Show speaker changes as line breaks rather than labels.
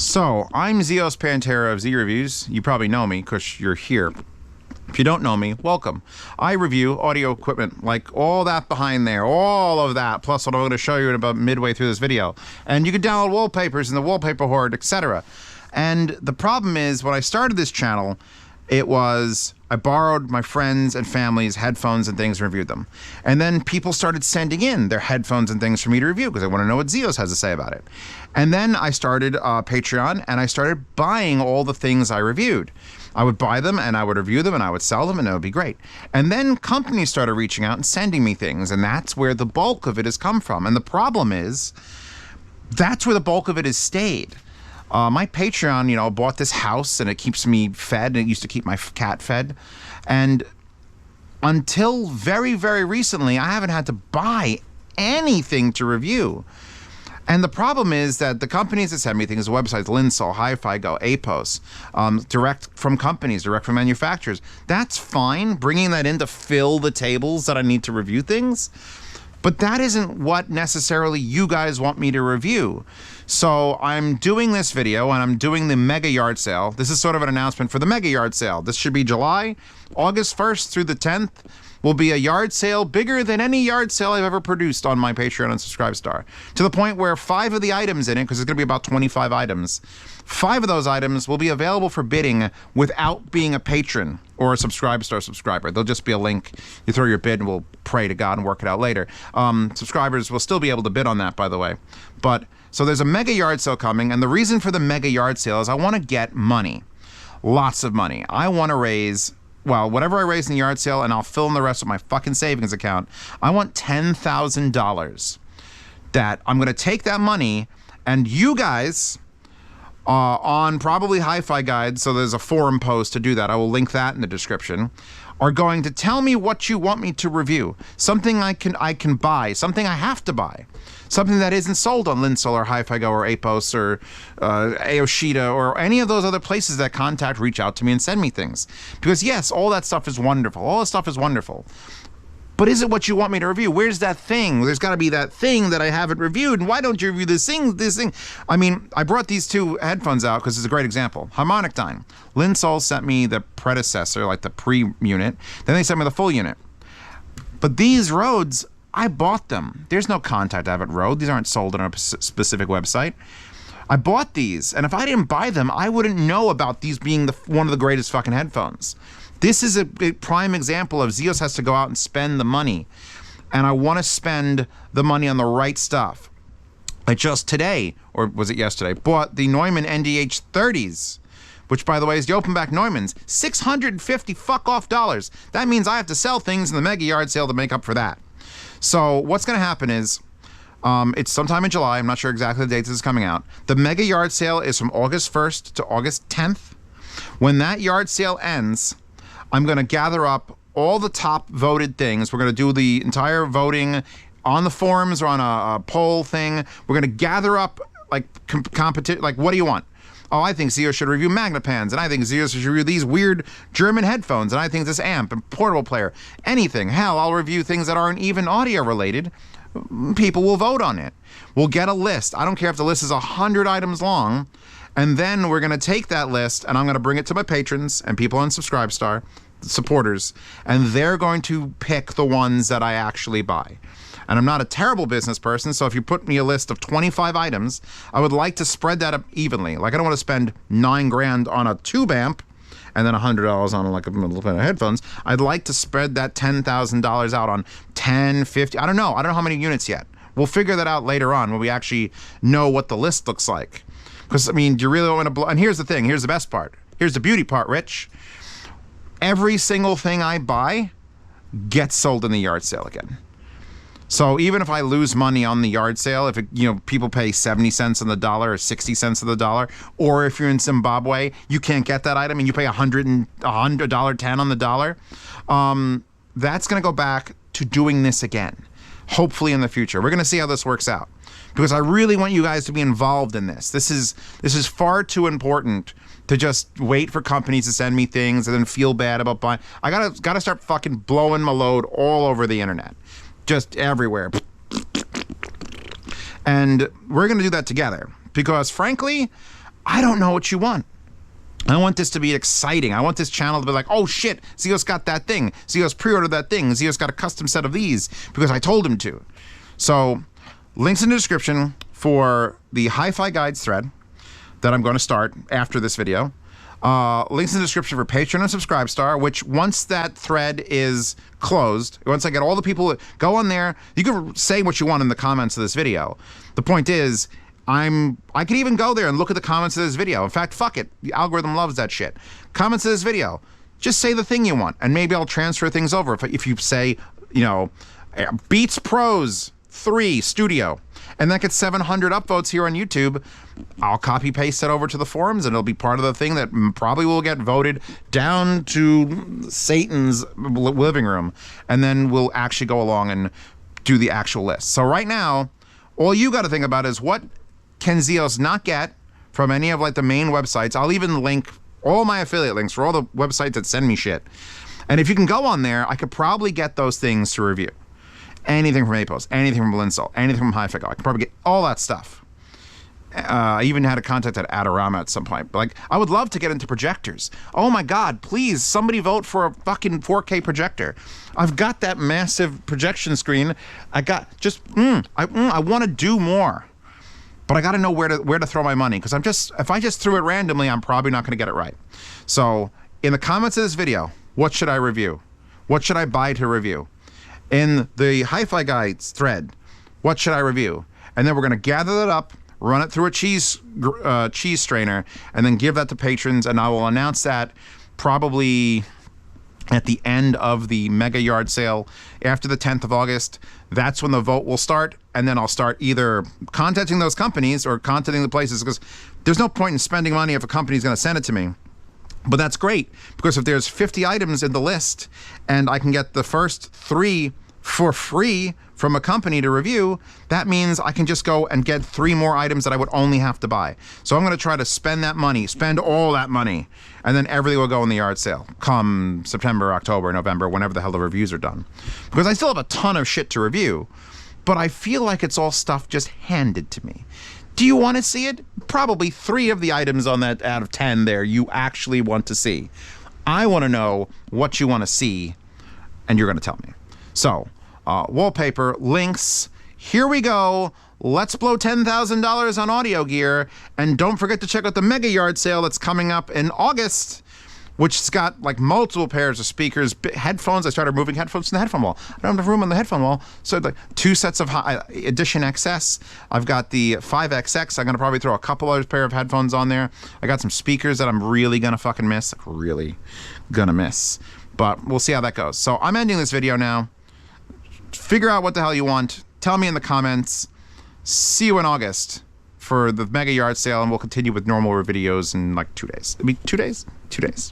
So, I'm Zeospantera of Z Reviews. You probably know me because you're here. If you don't know me, welcome. I review audio equipment, like all that behind there, all of that, plus what I'm going to show you in about midway through this video. And you can download wallpapers in the wallpaper horde, etc. And the problem is, when I started this channel, I borrowed my friends and family's headphones and things and reviewed them. And then people started sending in their headphones and things for me to review because they want to know what Zeos has to say about it. And then I started Patreon and I started buying all the things I reviewed. I would buy them and I would review them and I would sell them and it would be great. And then companies started reaching out and sending me things, and that's where the bulk of it has come from. And the problem is, that's where the bulk of it has stayed. My Patreon, bought this house and it keeps me fed, and it used to keep my cat fed. And until very, very recently, I haven't had to buy anything to review. And the problem is that the companies that send me things, websites, Linsol, Hi-Fi Go, Apos, direct from companies, direct from manufacturers, that's fine, bringing that in to fill the tables that I need to review things. But that isn't what necessarily you guys want me to review. So I'm doing this video and I'm doing the mega yard sale. This is sort of an announcement for the mega yard sale. This should be July. August 1st through the 10th will be a yard sale bigger than any yard sale I've ever produced on my Patreon and Subscribestar. To the point where 5 of the items in it, because it's going to be about 25 items, 5 of those items will be available for bidding without being a patron or a Subscribestar subscriber. There'll just be a link. You throw your bid and we'll pray to God and work it out later. Subscribers will still be able to bid on that, by the way. So there's a mega yard sale coming, and the reason for the mega yard sale is I want to get money. Lots of money. I want to raise, well, whatever I raise in the yard sale, and I'll fill in the rest of my fucking savings account. I want $10,000 that I'm going to take that money, and you guys on probably Hi-Fi Guide, so there's a forum post to do that. I will link that in the description. Are going to tell me what you want me to review. Something I can buy, something I have to buy. Something that isn't sold on Linsol or Hi-Fi Go or Apos or Aoshita or any of those other places that reach out to me and send me things. Because yes, all that stuff is wonderful. All that stuff is wonderful. But is it what you want me to review? Where's that thing? There's got to be that thing that I haven't reviewed. And why don't you review this thing? I mean, I brought these 2 headphones out because it's a great example. Harmonic Dyne. Linsol sent me the predecessor, like the pre-unit. Then they sent me the full unit. But these Rhodes, I bought them. There's no contact I have at Rode. These aren't sold on a specific website. I bought these, and if I didn't buy them, I wouldn't know about these being one of the greatest fucking headphones. This is a prime example of Zeos has to go out and spend the money. And I want to spend the money on the right stuff. I just today, or was it yesterday, bought the Neumann NDH 30s, which, by the way, is the open back Neumanns. $650 fuck off dollars. That means I have to sell things in the mega yard sale to make up for that. So what's going to happen is, it's sometime in July. I'm not sure exactly the date this is coming out. The mega yard sale is from August 1st to August 10th. When that yard sale ends, I'm going to gather up all the top voted things. We're going to do the entire voting on the forums or on a poll thing. We're going to gather up like competition. Like, what do you want? Oh, I think Zeos should review Magnapans, and I think Zeos should review these weird German headphones, and I think this amp and portable player. Anything. Hell, I'll review things that aren't even audio related. People will vote on it. We'll get a list. I don't care if the list is 100 items long. And then we're going to take that list and I'm going to bring it to my patrons and people on Subscribestar, supporters, and they're going to pick the ones that I actually buy. And I'm not a terrible business person, so if you put me a list of 25 items, I would like to spread that up evenly. Like, I don't want to spend $9 grand on a tube amp and then $100 on like a little pair of headphones. I'd like to spread that $10,000 out on 10, 50, I don't know how many units yet. We'll figure that out later on when we actually know what the list looks like. Because, I mean, do you really want to blow? And here's the thing. Here's the best part. Here's the beauty part, Rich. Every single thing I buy gets sold in the yard sale again. So even if I lose money on the yard sale, if people pay 70 cents on the dollar or 60 cents on the dollar, or if you're in Zimbabwe, you can't get that item and you pay $100.10 on the dollar, that's going to go back to doing this again. Hopefully in the future. We're going to see how this works out. Because I really want you guys to be involved in this. This is far too important to just wait for companies to send me things and then feel bad about buying. I gotta start fucking blowing my load all over the internet. Just everywhere. And we're gonna do that together. Because frankly, I don't know what you want. I want this to be exciting. I want this channel to be like, oh shit, Zeos got that thing. Zeos pre-ordered that thing. Zeos got a custom set of these because I told him to. So, links in the description for the Hi-Fi Guides thread that I'm going to start after this video. Links in the description for Patreon and Subscribestar, which once that thread is closed, once I get all the people that go on there, you can say what you want in the comments of this video. The point is, I could even go there and look at the comments of this video. In fact, fuck it. The algorithm loves that shit. Comments of this video. Just say the thing you want, and maybe I'll transfer things over. If you say, you know, Beats Pros 3 Studio, and that gets 700 upvotes here on YouTube, I'll copy paste that over to the forums, and it'll be part of the thing that probably will get voted down to Satan's living room, and then we'll actually go along and do the actual list. So right now, all you got to think about is what can Zeos not get from any of like the main websites. I'll even link all my affiliate links for all the websites that send me shit. And if you can go on there, I could probably get those things to review. Anything from Apos, anything from Blinzel, anything from Hi-Fi Go. I could probably get all that stuff. I even had a contact at Adorama at some point. But like, I would love to get into projectors. Oh my God, please, somebody vote for a fucking 4K projector. I've got that massive projection screen. I got just, I want to do more. But I got to know where to throw my money, because if I just threw it randomly, I'm probably not going to get it right. So in the comments of this video, what should I review? What should I buy to review? In the Hi-Fi Guides thread, what should I review? And then we're going to gather that up, run it through a cheese strainer, and then give that to patrons. And I will announce that probably at the end of the mega yard sale after the 10th of August. That's when the vote will start, and then I'll start either contacting those companies or contacting the places, because there's no point in spending money if a company's going to send it to me. But that's great, because if there's 50 items in the list and I can get the first 3 for free from a company to review, that means I can just go and get 3 more items that I would only have to buy. So I'm going to try to spend that money, spend all that money, and then everything will go in the yard sale come September, October, November, whenever the hell the reviews are done. Because I still have a ton of shit to review, but I feel like it's all stuff just handed to me. Do you want to see it? Probably 3 of the items on that out of 10 there you actually want to see. I want to know what you want to see, and you're going to tell me. So, wallpaper, links, here we go. Let's blow $10,000 on audio gear. And don't forget to check out the mega yard sale that's coming up in August, which's got like multiple pairs of speakers, headphones. I started moving headphones from the headphone wall. I don't have room on the headphone wall. So like 2 sets of Edition XS. I've got the 5XX. I'm going to probably throw a couple other pair of headphones on there. I got some speakers that I'm really going to fucking miss. Like really going to miss. But we'll see how that goes. So I'm ending this video now. Figure out what the hell you want. Tell me in the comments. See you in August for the mega yard sale, and we'll continue with normal videos in like 2 days. I mean, 2 days? 2 days.